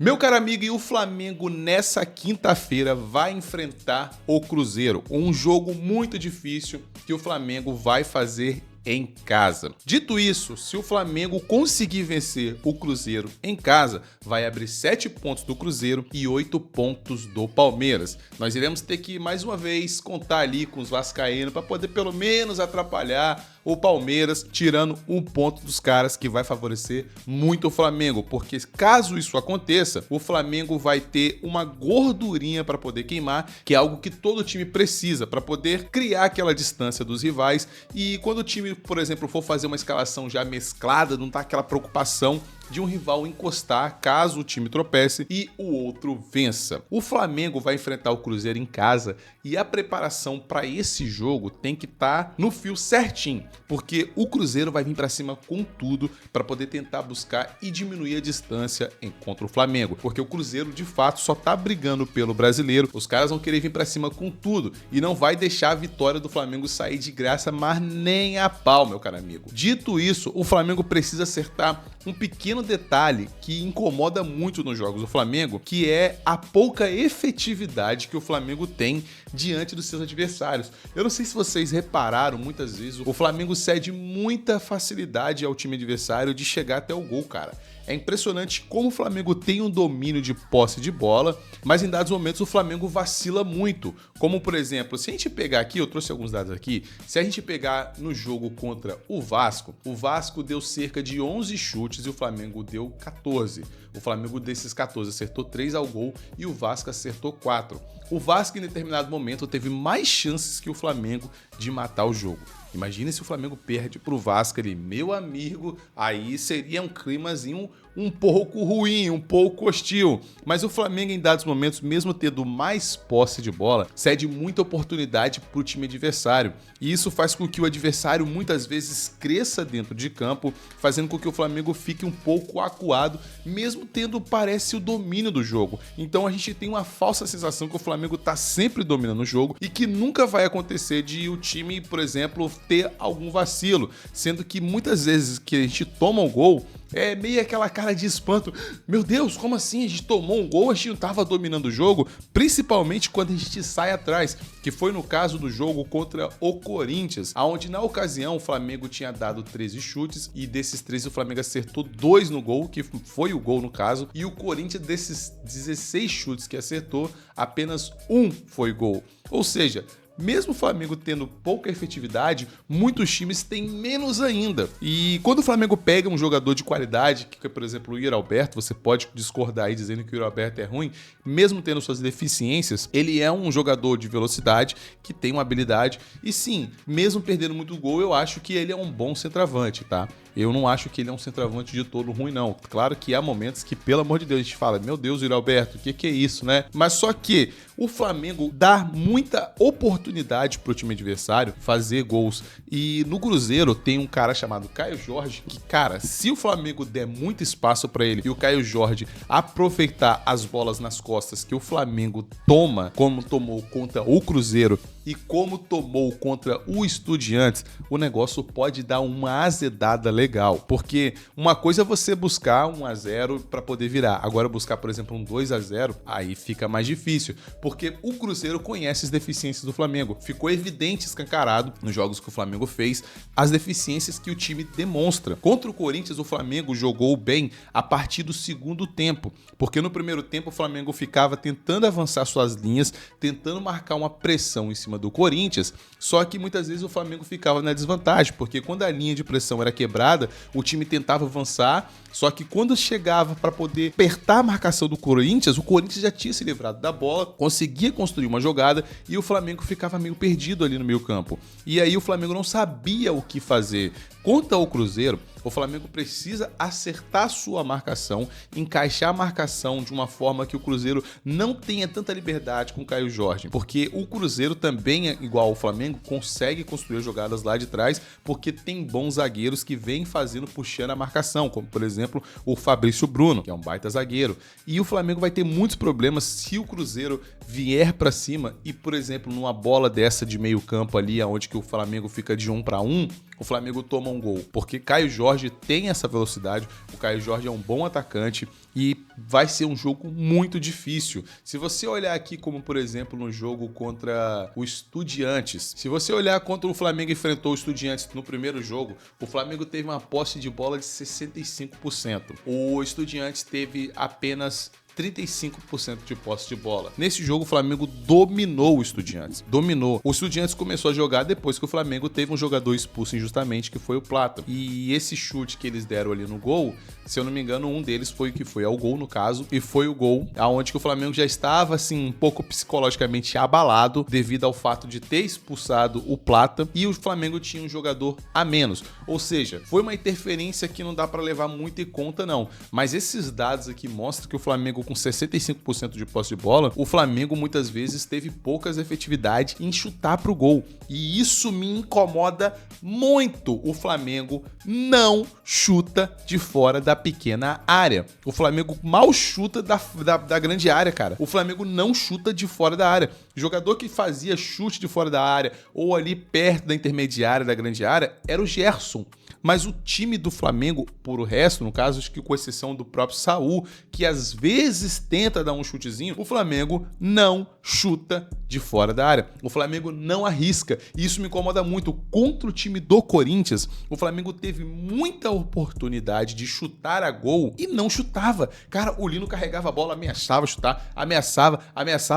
Meu caro amigo, e o Flamengo nessa quinta-feira vai enfrentar o Cruzeiro. Um jogo muito difícil que o Flamengo vai fazer em casa. Dito isso, se o Flamengo conseguir vencer o Cruzeiro em casa, vai abrir 7 pontos do Cruzeiro e 8 pontos do Palmeiras. Nós iremos ter que, mais uma vez, contar ali com os vascaínos para poder pelo menos atrapalhar o Palmeiras, tirando um ponto dos caras, que vai favorecer muito o Flamengo, porque caso isso aconteça, o Flamengo vai ter uma gordurinha para poder queimar, que é algo que todo time precisa para poder criar aquela distância dos rivais. E quando o time, por exemplo, for fazer uma escalação já mesclada, não tá aquela preocupação de um rival encostar caso o time tropece e o outro vença. O Flamengo vai enfrentar o Cruzeiro em casa e a preparação para esse jogo tem que estar no fio certinho, porque o Cruzeiro vai vir para cima com tudo para poder tentar buscar e diminuir a distância contra o Flamengo, porque o Cruzeiro de fato só tá brigando pelo brasileiro. Os caras vão querer vir para cima com tudo e não vai deixar a vitória do Flamengo sair de graça, mas nem a pau, meu caro amigo. Dito isso, o Flamengo precisa acertar um pequeno detalhe que incomoda muito nos jogos do Flamengo, que é a pouca efetividade que o Flamengo tem diante dos seus adversários. Eu não sei se vocês repararam, muitas vezes o Flamengo cede muita facilidade ao time adversário de chegar até o gol, cara. É impressionante como o Flamengo tem um domínio de posse de bola, mas em dados momentos o Flamengo vacila muito. Como, por exemplo, se a gente pegar aqui, eu trouxe alguns dados aqui, se a gente pegar no jogo contra o Vasco deu cerca de 11 chutes e o Flamengo deu 14. O Flamengo desses 14 acertou 3 ao gol e o Vasco acertou 4. O Vasco em determinado momento teve mais chances que o Flamengo de matar o jogo. Imagina se o Flamengo perde pro Vasco ali, meu amigo, aí seria um climazinho um pouco ruim, um pouco hostil. Mas o Flamengo em dados momentos, mesmo tendo mais posse de bola, cede muita oportunidade pro time adversário. E isso faz com que o adversário muitas vezes cresça dentro de campo, fazendo com que o Flamengo fique um pouco acuado, mesmo tendo, parece, o domínio do jogo. Então a gente tem uma falsa sensação que o Flamengo tá sempre dominando o jogo e que nunca vai acontecer de o time, por exemplo, ter algum vacilo, sendo que muitas vezes que a gente toma o gol, é meio aquela cara de espanto. Meu Deus, como assim? A gente tomou um gol, a gente não estava dominando o jogo, principalmente quando a gente sai atrás, que foi no caso do jogo contra o Corinthians, onde na ocasião o Flamengo tinha dado 13 chutes e desses 13 o Flamengo acertou 2 no gol, que foi o gol no caso, e o Corinthians desses 16 chutes que acertou, apenas 1 foi gol. Ou seja, mesmo o Flamengo tendo pouca efetividade, muitos times têm menos ainda. E quando o Flamengo pega um jogador de qualidade, que é, por exemplo, o Yuri Alberto, você pode discordar aí dizendo que o Yuri Alberto é ruim, mesmo tendo suas deficiências, ele é um jogador de velocidade, que tem uma habilidade, e sim, mesmo perdendo muito gol, eu acho que ele é um bom centroavante, tá? Eu não acho que ele é um centroavante de todo ruim, não. Claro que há momentos que, pelo amor de Deus, a gente fala, meu Deus, Yuri Alberto, o que é isso, né? Mas só que o Flamengo dá muita oportunidade pro time adversário fazer gols. E no Cruzeiro tem um cara chamado Caio Jorge, que, cara, se o Flamengo der muito espaço pra ele e o Caio Jorge aproveitar as bolas nas costas que o Flamengo toma, como tomou contra o Cruzeiro e como tomou contra o Estudiantes, o negócio pode dar uma azedada legal. Porque uma coisa é você buscar 1-0 para poder virar. Agora buscar, por exemplo, um 2-0, aí fica mais difícil. Porque o Cruzeiro conhece as deficiências do Flamengo. Ficou evidente, escancarado, nos jogos que o Flamengo fez, as deficiências que o time demonstra. Contra o Corinthians, o Flamengo jogou bem a partir do segundo tempo. Porque no primeiro tempo o Flamengo ficava tentando avançar suas linhas, tentando marcar uma pressão em cima do Corinthians, só que muitas vezes o Flamengo ficava na desvantagem, porque quando a linha de pressão era quebrada, o time tentava avançar, só que quando chegava para poder apertar a marcação do Corinthians, o Corinthians já tinha se livrado da bola, conseguia construir uma jogada e o Flamengo ficava meio perdido ali no meio campo. E aí o Flamengo não sabia o que fazer. Contra o Cruzeiro, o Flamengo precisa acertar sua marcação, encaixar a marcação de uma forma que o Cruzeiro não tenha tanta liberdade com o Caio Jorge, porque o Cruzeiro também, igual ao Flamengo, consegue construir jogadas lá de trás, porque tem bons zagueiros que vêm fazendo, puxando a marcação, como por exemplo o Fabrício Bruno, que é um baita zagueiro. E o Flamengo vai ter muitos problemas se o Cruzeiro vier para cima e, por exemplo, numa bola dessa de meio campo ali, onde que o Flamengo fica de 1-1, o Flamengo toma um gol, porque Caio Jorge tem essa velocidade, o Caio Jorge é um bom atacante e vai ser um jogo muito difícil. Se você olhar aqui como, por exemplo, no jogo contra o Estudiantes, se você olhar contra o Flamengo enfrentou o Estudiantes no primeiro jogo, o Flamengo teve uma posse de bola de 65%. O Estudiantes teve apenas 35% de posse de bola. Nesse jogo, o Flamengo dominou o Estudiantes. Dominou. O Estudiantes começou a jogar depois que o Flamengo teve um jogador expulso injustamente, que foi o Plata. E esse chute que eles deram ali no gol, se eu não me engano, um deles foi o que foi ao gol, no caso, e foi o gol aonde que o Flamengo já estava, assim, um pouco psicologicamente abalado devido ao fato de ter expulsado o Plata e o Flamengo tinha um jogador a menos. Ou seja, foi uma interferência que não dá para levar muito em conta, não. Mas esses dados aqui mostram que o Flamengo com 65% de posse de bola, o Flamengo muitas vezes teve poucas efetividade em chutar pro gol. E isso me incomoda muito. O Flamengo não chuta de fora da pequena área. O Flamengo mal chuta da grande área, cara. O Flamengo não chuta de fora da área. O jogador que fazia chute de fora da área ou ali perto da intermediária da grande área era o Gerson. Mas o time do Flamengo, por o resto, no caso, acho que com exceção do próprio Saul, que às vezes tenta dar um chutezinho, o Flamengo não chuta de fora da área. O Flamengo não arrisca. E isso me incomoda muito. Contra o time do Corinthians, o Flamengo teve muita oportunidade de chutar a gol e não chutava. Cara, o Lino carregava a bola, ameaçava chutar, ameaçava.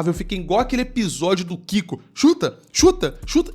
Eu fiquei igual aquele episódio do Kiko. Chuta.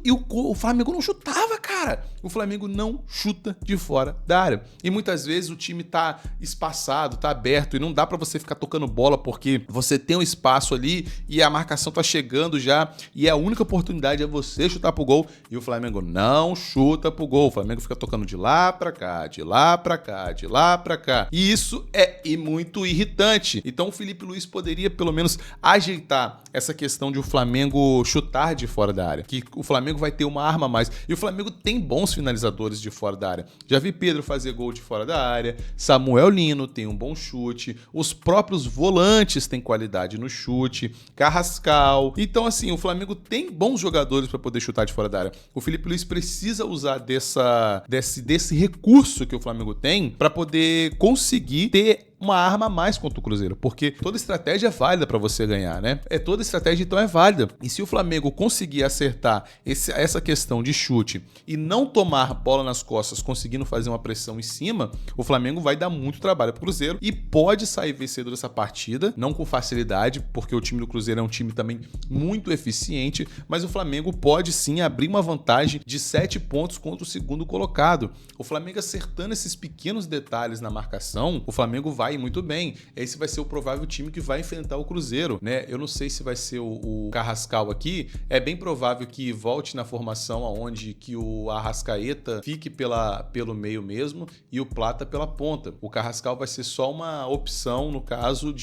E o Flamengo não chutava, cara. O Flamengo não chuta de fora da área. E muitas vezes o time tá espaçado, tá aberto e não dá pra você ficar tocando bola porque você tem um espaço ali e a marcação tá chegando já e a única oportunidade é você chutar pro gol e o Flamengo não chuta pro gol. O Flamengo fica tocando de lá pra cá, de lá pra cá, de lá pra cá. E isso é muito irritante. Então o Felipe Luiz poderia pelo menos ajeitar essa questão de o Flamengo chutar de fora da área, que o Flamengo vai ter uma arma a mais. E o Flamengo tem bons finalizadores de fora da área. Já vi Pedro fazer gol de fora da área, Samuel Lino tem um bom chute, os próprios volantes têm qualidade no chute, Carrascal. Então, assim, o Flamengo tem bons jogadores para poder chutar de fora da área. O Felipe Luiz precisa usar desse recurso que o Flamengo tem para poder conseguir ter uma arma a mais contra o Cruzeiro, porque toda estratégia é válida para você ganhar, né? Toda estratégia então é válida. E se o Flamengo conseguir acertar essa questão de chute e não tomar bola nas costas, conseguindo fazer uma pressão em cima, o Flamengo vai dar muito trabalho pro Cruzeiro e pode sair vencedor dessa partida, não com facilidade, porque o time do Cruzeiro é um time também muito eficiente, mas o Flamengo pode sim abrir uma vantagem de 7 pontos contra o segundo colocado. O Flamengo acertando esses pequenos detalhes na marcação, o Flamengo vai muito bem. Esse vai ser o provável time que vai enfrentar o Cruzeiro, né? Eu não sei se vai ser o Carrascal aqui. É bem provável que volte na formação aonde que o Arrascaeta fique pelo meio mesmo e o Plata pela ponta. O Carrascal vai ser só uma opção no caso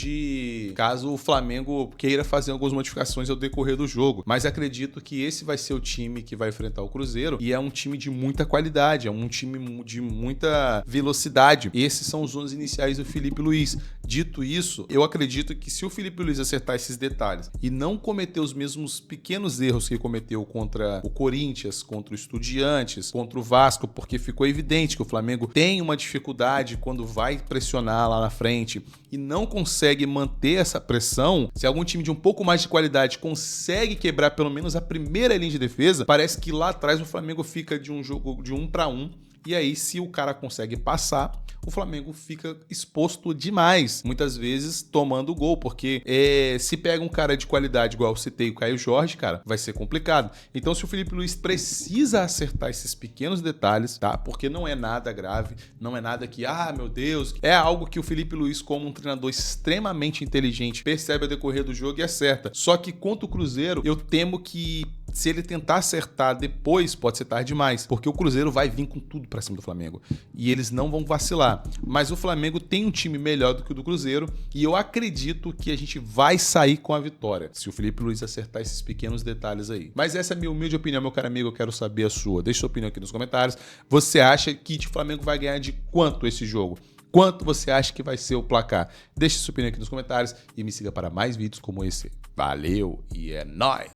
o Flamengo queira fazer algumas modificações ao decorrer do jogo. Mas acredito que esse vai ser o time que vai enfrentar o Cruzeiro e é um time de muita qualidade, é um time de muita velocidade. Esses são os 11 iniciais do Felipe Luiz. Dito isso, eu acredito que se o Felipe Luiz acertar esses detalhes e não cometer os mesmos pequenos erros que cometeu contra o Corinthians, contra o Estudiantes, contra o Vasco, porque ficou evidente que o Flamengo tem uma dificuldade quando vai pressionar lá na frente e não consegue manter essa pressão, se algum time de um pouco mais de qualidade consegue quebrar pelo menos a primeira linha de defesa, parece que lá atrás o Flamengo fica de um jogo de 1-1. E aí, se o cara consegue passar, o Flamengo fica exposto demais, muitas vezes tomando gol, porque se pega um cara de qualidade, igual eu citei o Caio Jorge, cara, vai ser complicado. Então, se o Felipe Luiz precisa acertar esses pequenos detalhes, tá? Porque não é nada grave, não é nada que, meu Deus, é algo que o Felipe Luiz, como um treinador extremamente inteligente, percebe ao decorrer do jogo e acerta. Só que contra o Cruzeiro, eu temo que se ele tentar acertar depois, pode ser tarde demais, porque o Cruzeiro vai vir com tudo pra cima do Flamengo e eles não vão vacilar. Mas o Flamengo tem um time melhor do que o do Cruzeiro e eu acredito que a gente vai sair com a vitória se o Felipe Luiz acertar esses pequenos detalhes aí. Mas essa é a minha humilde opinião, meu caro amigo, eu quero saber a sua. Deixa sua opinião aqui nos comentários. Você acha que o Flamengo vai ganhar de quanto esse jogo? Quanto você acha que vai ser o placar? Deixe sua opinião aqui nos comentários e me siga para mais vídeos como esse. Valeu e é nóis!